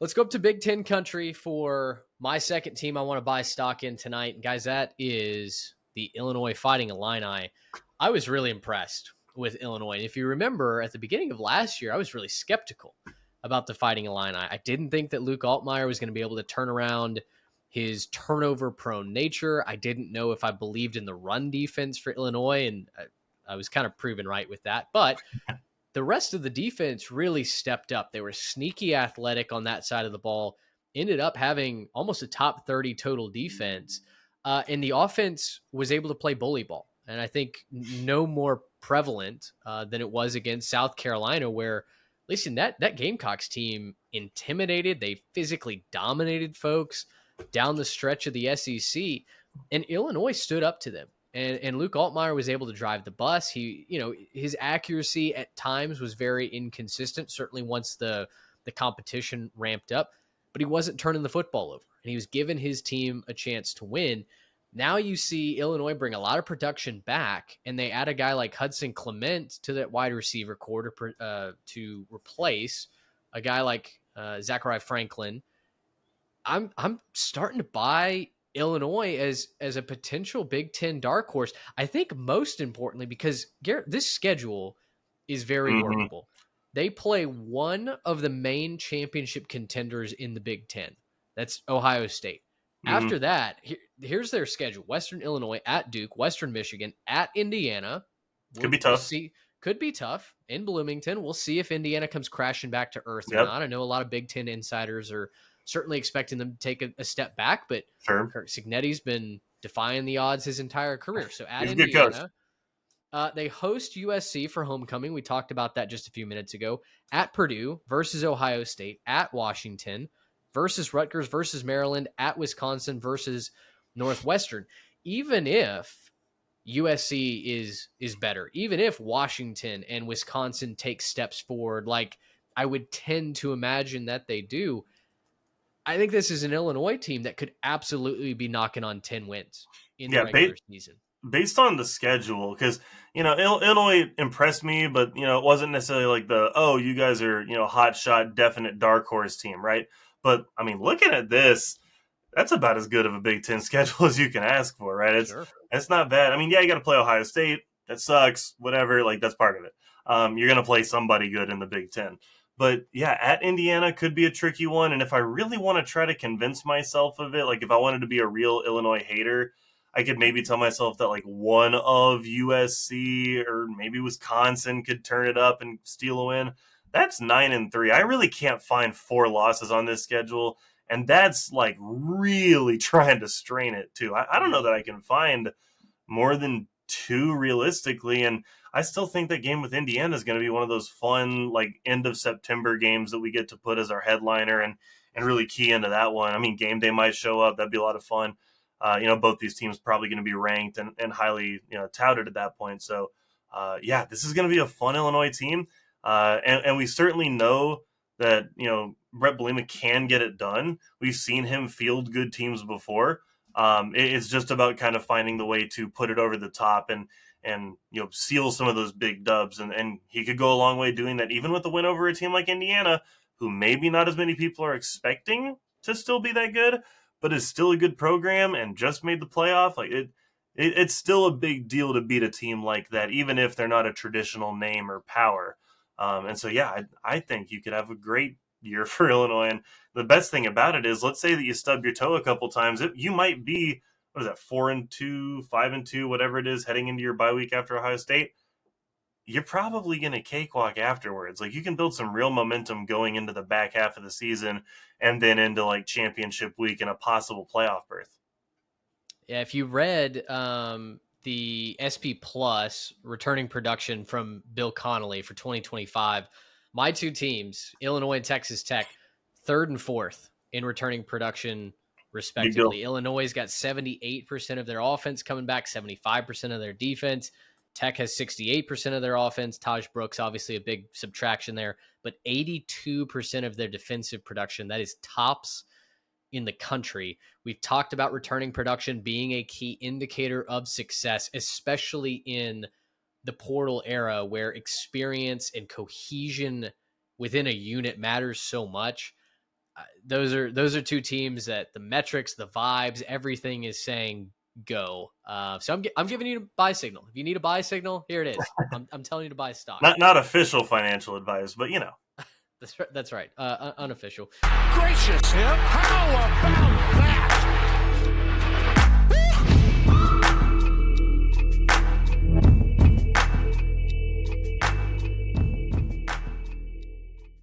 Let's go up to Big Ten country for my second team I want to buy stock in tonight. And guys, that is the Illinois Fighting Illini. I was really impressed with Illinois. And if you remember at the beginning of last year, I was really skeptical about the Fighting Illini. I didn't think that Luke Altmaier was going to be able to turn around his turnover prone nature. I didn't know if I believed in the run defense for Illinois, and I was kind of proven right with that. But the rest of the defense really stepped up. They were sneaky athletic on that side of the ball, ended up having almost a top 30 total defense. And the offense was able to play bully ball. And I think no more prevalent than it was against South Carolina, where, at least in that Gamecocks team, intimidated. They physically dominated folks down the stretch of the SEC. And Illinois stood up to them. And Luke Altmaier was able to drive the bus. His accuracy at times was very inconsistent, certainly once the competition ramped up, but he wasn't turning the football over, and he was giving his team a chance to win. Now you see Illinois bring a lot of production back, and they add a guy like Hudson Clement to that wide receiver core to replace a guy like Zachariah Franklin. I'm starting to buy Illinois as a potential Big Ten dark horse. I think most importantly because Garrett, this schedule is very Hmm. workable. They play one of the main championship contenders in the Big Ten. That's Ohio State. Hmm. After that, here's their schedule: Western Illinois at Duke, Western Michigan at Indiana. Could be We'll tough. see. Could be tough in Bloomington. We'll see if Indiana comes crashing back to earth or Yep. not. I know a lot of Big Ten insiders are certainly expecting them to take a step back, but Sure. Kirk Cignetti's been defying the odds his entire career. So at He's a good coach. Indiana, they host USC for homecoming. We talked about that just a few minutes ago. At Purdue versus Ohio State, at Washington versus Rutgers versus Maryland, at Wisconsin versus Northwestern. Even if USC is better, even if Washington and Wisconsin take steps forward, like I would tend to imagine that they do, I think this is an Illinois team that could absolutely be knocking on 10 wins in the Yeah, regular season. based on the schedule, because Illinois impressed me, but it wasn't necessarily like the you guys are hot shot, definite dark horse team, right? But I mean, looking at this, that's about as good of a Big Ten schedule as you can ask for, right? Sure. It's not bad. I mean, yeah, you got to play Ohio State. That sucks. Whatever, like that's part of it. You're gonna play somebody good in the Big Ten. But yeah, at Indiana could be a tricky one. And if I really want to try to convince myself of it, like if I wanted to be a real Illinois hater, I could maybe tell myself that like one of USC or maybe Wisconsin could turn it up and steal a win. That's 9-3. I really can't find 4 losses on this schedule, and that's like really trying to strain it too. I don't know that I can find more than two realistically, and I still think that game with Indiana is going to be one of those fun like end of September games that we get to put as our headliner and really key into that one. I mean, game day might show up. That'd be a lot of fun. Both these teams probably going to be ranked and highly touted at that point. So yeah, this is going to be a fun Illinois team, and we certainly know that Brett Bielema can get it done. We've seen him field good teams before. It's just about kind of finding the way to put it over the top and seal some of those big dubs, and he could go a long way doing that, even with the win over a team like Indiana, who maybe not as many people are expecting to still be that good, but is still a good program and just made the playoff. Like it's still a big deal to beat a team like that, even if they're not a traditional name or power. And so, yeah, I think you could have a great year for Illinois. And the best thing about it is, let's say that you stub your toe a couple times, you might be, what is that, 4-2, 5-2, whatever it is, heading into your bye week after Ohio State. You're probably going to cakewalk afterwards. Like you can build some real momentum going into the back half of the season and then into like championship week and a possible playoff berth. Yeah, if you read the SP Plus returning production from Bill Connolly for 2025, my two teams, Illinois and Texas Tech, third and fourth in returning production, Big deal. respectively. Illinois has got 78% of their offense coming back, 75% of their defense. Tech has 68% of their offense. Taj Brooks, obviously a big subtraction there, but 82% of their defensive production. That is tops in the country. We've talked about returning production being a key indicator of success, especially in the portal era where experience and cohesion within a unit matters so much. those are two teams that the metrics, the vibes, everything is saying go. So I'm giving you a buy signal. If you need a buy signal, here it is. I'm telling you to buy stock. Not official financial advice, but you know. That's right. Unofficial. Gracious him! How about that?